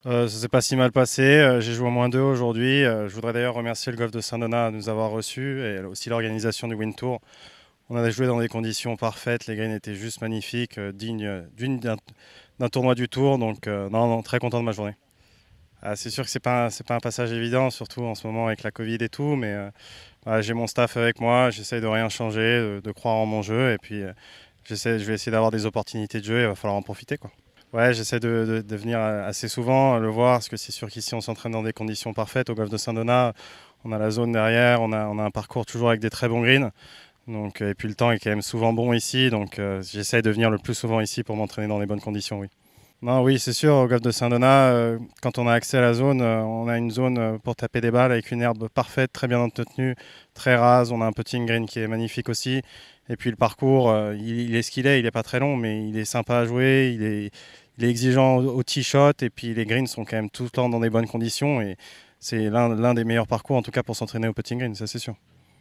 Ça s'est pas si mal passé, j'ai joué au -2 aujourd'hui. Je voudrais d'ailleurs remercier le golf de Saint-Donat de nous avoir reçus et aussi l'organisation du Wind Tour. On avait joué dans des conditions parfaites, les greens étaient juste magnifiques, dignes d'un tournoi du Tour, donc non, très content de ma journée. C'est sûr que c'est pas un passage évident, surtout en ce moment avec la Covid et tout, mais voilà, j'ai mon staff avec moi, j'essaye de rien changer, de croire en mon jeu et puis je vais essayer d'avoir des opportunités de jeu, il va falloir en profiter, quoi. Ouais, j'essaie de venir assez souvent le voir, parce que c'est sûr qu'ici on s'entraîne dans des conditions parfaites. Au golf de Saint-Donat, on a la zone derrière, on a un parcours toujours avec des très bons greens. Donc, et puis le temps est quand même souvent bon ici, donc j'essaie de venir le plus souvent ici pour m'entraîner dans les bonnes conditions, oui. Non, oui, c'est sûr, au golf de Saint-Donat, quand on a accès à la zone, on a une zone pour taper des balles avec une herbe parfaite, très bien entretenue, très rase. On a un putting green qui est magnifique aussi. Et puis le parcours, il est ce qu'il est, il n'est pas très long, mais il est sympa à jouer, il est exigeant au tee shot, et puis les greens sont quand même tout le temps dans des bonnes conditions. Et c'est l'un des meilleurs parcours, en tout cas pour s'entraîner au putting green, ça c'est sûr.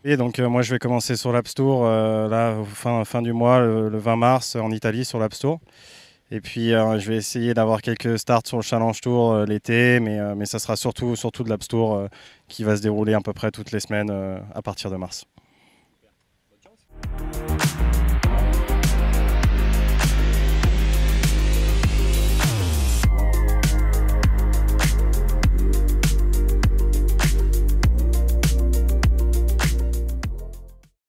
Et donc moi je vais commencer sur l'Apps Tour là, fin du mois, le 20 mars, en Italie, sur l'Apps Tour. Et puis je vais essayer d'avoir quelques starts sur le Challenge Tour l'été, mais ça sera surtout de l'Apps Tour qui va se dérouler à peu près toutes les semaines à partir de mars.